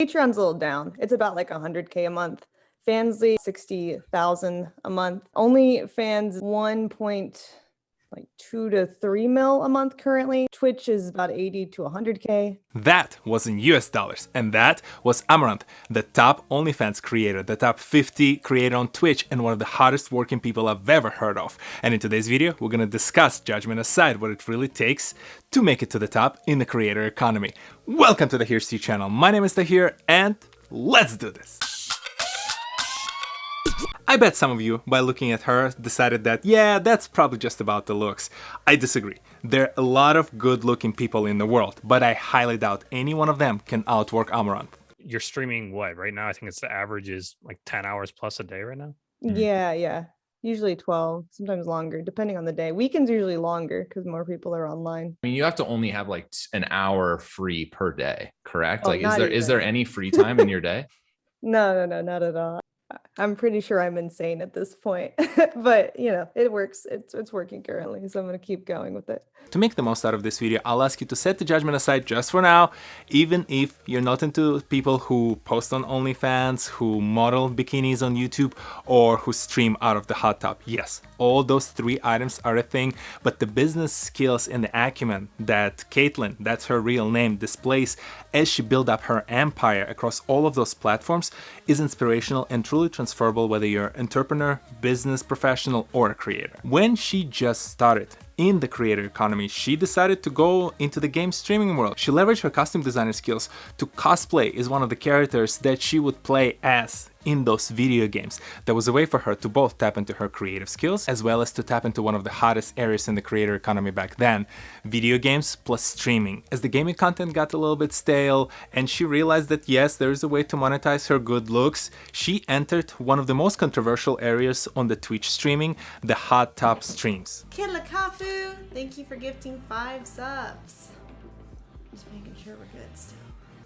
Patreon's a little down. It's about like 100K a month. Fansly, 60,000 a month. OnlyFans, 1.2 to 3 mil a month currently. Twitch is about 80 to 100K. That was in US dollars, and that was Amouranth, the top OnlyFans creator, the top 50 creator on Twitch, and one of the hottest working people I've ever heard of. And in today's video, we're gonna discuss, judgment aside, what it really takes to make it to the top in the creator economy. Welcome to the TohirT channel. My name is Tahir, and let's do this. I bet some of you, by looking at her, decided that, yeah, that's probably just about the looks. I disagree. There are a lot of good-looking people in the world, but I highly doubt any one of them can outwork Amouranth. You're streaming what right now? I think it's the average is like 10 hours plus a day right now. Yeah. Usually 12, sometimes longer, depending on the day. Weekends usually longer because more people are online. I mean, you have to only have like an hour free per day, correct? Oh, like, not is there any free time in your day? No, not at all. I'm pretty sure I'm insane at this point, but you know, it works. It's working currently, so I'm gonna keep going with it. To make the most out of this video, I'll ask you to set the judgment aside just for now, even if you're not into people who post on OnlyFans, who model bikinis on YouTube, or who stream out of the hot tub. Yes, all those three items are a thing, but the business skills and the acumen that Caitlin, that's her real name, displays as she built up her empire across all of those platforms is inspirational and truly transferable whether you're an entrepreneur, business professional, or a creator. When she just started in the creator economy, she decided to go into the game streaming world. She leveraged her costume designer skills to cosplay as one of the characters that she would play as in those video games. That was a way for her to both tap into her creative skills as well as to tap into one of the hottest areas in the creator economy back then, video games plus streaming. As the gaming content got a little bit stale and she realized that yes, there is a way to monetize her good looks, she entered one of the most controversial areas on the Twitch streaming, the hot tub streams. Kid Lakafu, thank you for gifting 5 subs. Just making sure we're good still.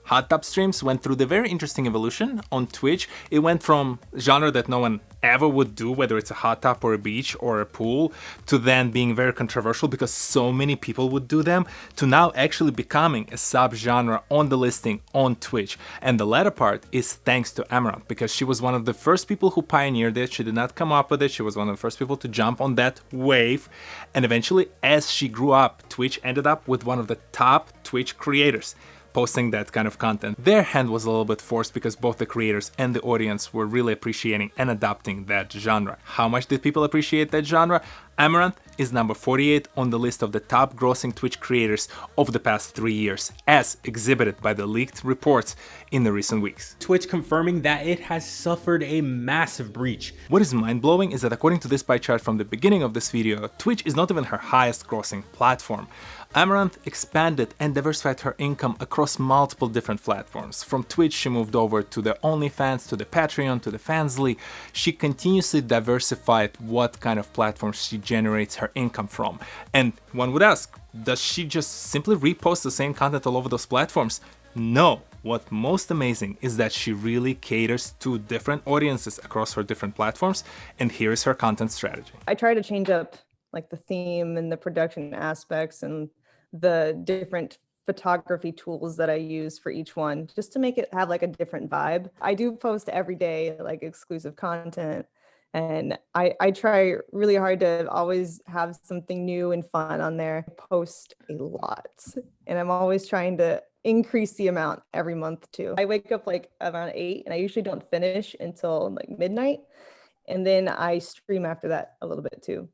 Hot tub streams went through the very interesting evolution on Twitch. It went from genre that no one ever would do, whether it's a hot tub or a beach or a pool, to then being very controversial because so many people would do them, to now actually becoming a sub-genre on the listing on Twitch. And the latter part is thanks to Amouranth, because she was one of the first people who pioneered it. She did not come up with it. She was one of the first people to jump on that wave. And eventually, as she grew up, Twitch ended up with one of the top Twitch creators posting that kind of content. Their hand was a little bit forced because both the creators and the audience were really appreciating and adopting that genre. How much did people appreciate that genre? Amouranth is number 48 on the list of the top grossing Twitch creators of the past 3 years, as exhibited by the leaked reports in the recent weeks. Twitch confirming that it has suffered a massive breach. What is mind-blowing is that according to this pie chart from the beginning of this video, Twitch is not even her highest grossing platform. Amouranth expanded and diversified her income across multiple different platforms. From Twitch, she moved over to the OnlyFans, to the Patreon, to the Fansly. She continuously diversified what kind of platforms she generates her income from. And one would ask, does she just simply repost the same content all over those platforms? No. What most amazing is that she really caters to different audiences across her different platforms, and here's her content strategy. I try to change up like the theme and the production aspects and the different photography tools that I use for each one, just to make it have like a different vibe. I do post every day, like exclusive content, and I try really hard to always have something new and fun on there. I post a lot, and I'm always trying to increase the amount every month too. I wake up like around 8 and I usually don't finish until like midnight, and then I stream after that a little bit too.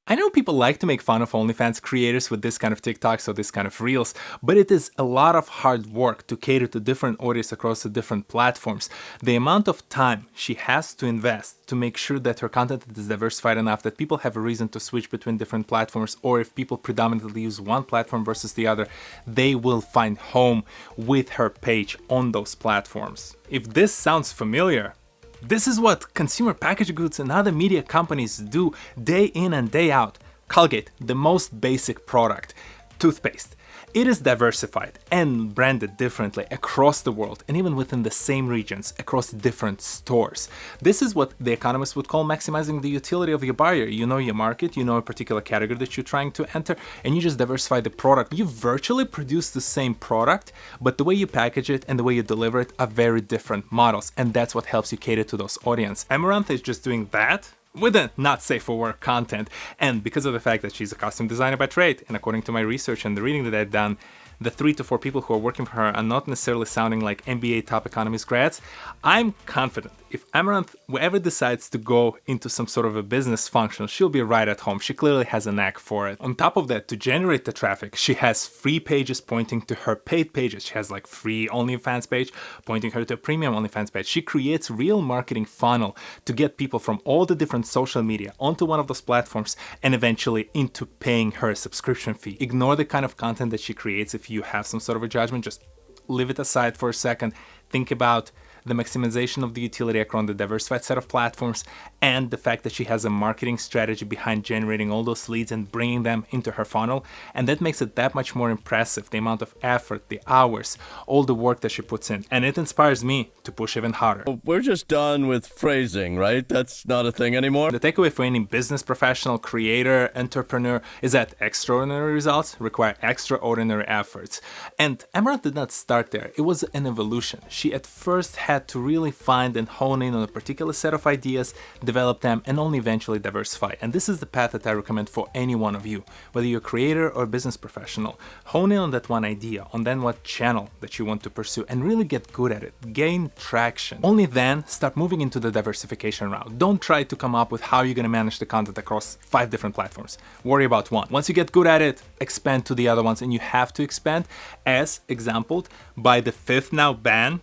I know people like to make fun of OnlyFans creators with this kind of TikToks or this kind of Reels, but it is a lot of hard work to cater to different audiences across the different platforms. The amount of time she has to invest to make sure that her content is diversified enough that people have a reason to switch between different platforms, or if people predominantly use one platform versus the other, they will find home with her page on those platforms. If this sounds familiar, this is what consumer packaged goods and other media companies do day in and day out. Colgate, the most basic product. toothpaste. It is diversified and branded differently across the world and even within the same regions across different stores. This is what the economists would call maximizing the utility of your buyer. You know your market, you know a particular category that you're trying to enter, and you just diversify the product. You virtually produce the same product, but the way you package it and the way you deliver it are very different models, and that's what helps you cater to those audience. Amouranth is just doing that with the not safe for work content, and because of the fact that she's a costume designer by trade, and according to my research and the reading that I've done, the 3 to 4 people who are working for her are not necessarily sounding like MBA top economist grads. I'm confident if Amouranth ever decides to go into some sort of a business function, she'll be right at home. She clearly has a knack for it. On top of that, to generate the traffic, she has free pages pointing to her paid pages. She has like free OnlyFans page pointing her to a premium OnlyFans page. She creates real marketing funnel to get people from all the different social media onto one of those platforms and eventually into paying her a subscription fee. Ignore the kind of content that she creates if you have some sort of a judgment. Just leave it aside for a second. Think about the maximization of the utility across the diversified set of platforms and the fact that she has a marketing strategy behind generating all those leads and bringing them into her funnel, and that makes it that much more impressive, the amount of effort, the hours, all the work that she puts in, and it inspires me to push even harder. We're just done with phrasing, right? That's not a thing anymore. The takeaway for any business professional, creator, entrepreneur is that extraordinary results require extraordinary efforts, and Amouranth did not start there. It was an evolution. She at first had to really find and hone in on a particular set of ideas, develop them, and only eventually diversify. And this is the path that I recommend for any one of you, whether you're a creator or a business professional. Hone in on that one idea, on then what channel that you want to pursue, and really get good at it. Gain traction. Only then start moving into the diversification route. Don't try to come up with how you're going to manage the content across 5 different platforms. Worry about one. Once you get good at it, expand to the other ones, and you have to expand, as exampled by the 5th now ban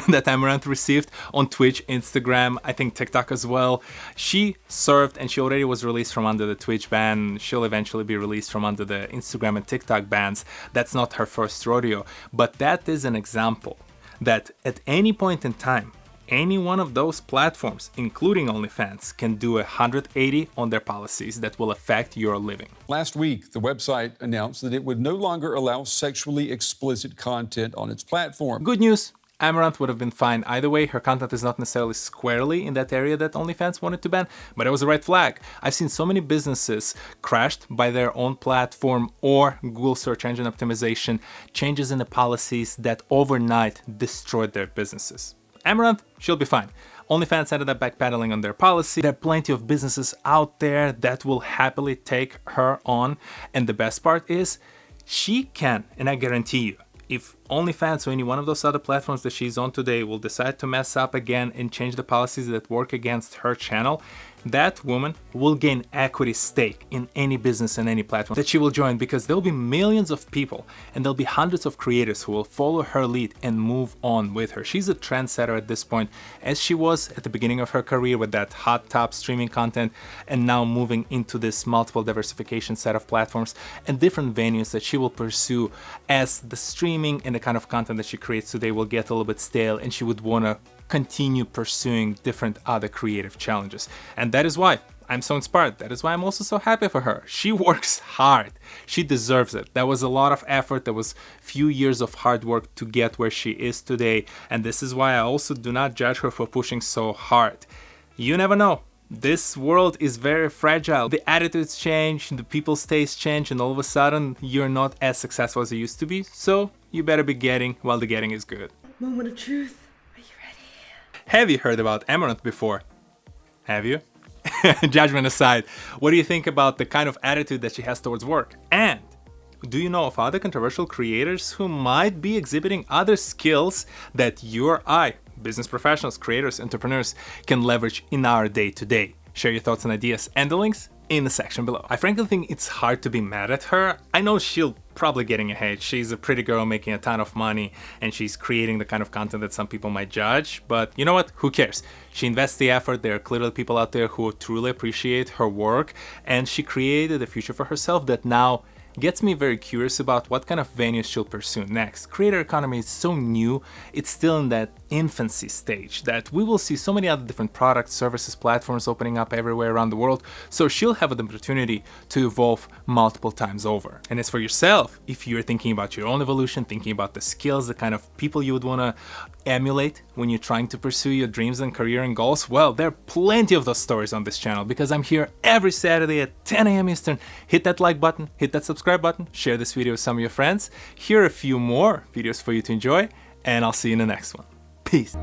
that Amouranth received on Twitch, Instagram, I think TikTok as well. She served and she already was released from under the Twitch ban. She'll eventually be released from under the Instagram and TikTok bans. That's not her first rodeo, but that is an example that at any point in time, any one of those platforms, including OnlyFans, can do a 180 on their policies that will affect your living. Last week, the website announced that it would no longer allow sexually explicit content on its platform. Good news. Amouranth would have been fine either way. Her content is not necessarily squarely in that area that OnlyFans wanted to ban, but it was a red flag. I've seen so many businesses crashed by their own platform or Google search engine optimization, changes in the policies that overnight destroyed their businesses. Amouranth, she'll be fine. OnlyFans ended up backpedaling on their policy. There are plenty of businesses out there that will happily take her on, and the best part is she can, and I guarantee you, if OnlyFans or any one of those other platforms that she's on today will decide to mess up again and change the policies that work against her channel, that woman will gain equity stake in any business and any platform that she will join, because there'll be millions of people and there'll be hundreds of creators who will follow her lead and move on with her. She's a trendsetter at this point, as she was at the beginning of her career with that hot top streaming content, and now moving into this multiple diversification set of platforms and different venues that she will pursue as the streaming and the kind of content that she creates today will get a little bit stale, and she would want to continue pursuing different other creative challenges. And that is why I'm so inspired. That is why I'm also so happy for her. She works hard. She deserves it. That was a lot of effort. There was few years of hard work to get where she is today. And this is why I also do not judge her for pushing so hard. You never know. This world is very fragile. The attitudes change, the people's tastes change, and all of a sudden you're not as successful as you used to be. So you better be getting while the getting is good. Moment of truth. Have you heard about Amouranth before? Have you? Judgment aside, what do you think about the kind of attitude that she has towards work? And do you know of other controversial creators who might be exhibiting other skills that you or I, business professionals, creators, entrepreneurs, can leverage in our day-to-day? Share your thoughts and ideas and the links in the section below. I frankly think it's hard to be mad at her. I know she'll probably getting ahead. She's a pretty girl making a ton of money, and she's creating the kind of content that some people might judge, but you know what? Who cares? She invests the effort. There are clearly people out there who truly appreciate her work, and she created a future for herself that now gets me very curious about what kind of venues she'll pursue next. Creator economy is so new. It's still in that infancy stage, that we will see so many other different products, services, platforms opening up everywhere around the world, so she'll have the opportunity to evolve multiple times over. And as for yourself, if you're thinking about your own evolution, thinking about the skills, the kind of people you would want to emulate when you're trying to pursue your dreams and career and goals, well, there are plenty of those stories on this channel, because I'm here every Saturday at 10 a.m. Eastern. Hit that like button, hit that subscribe button, share this video with some of your friends. Here are a few more videos for you to enjoy, and I'll see you in the next one. Peace.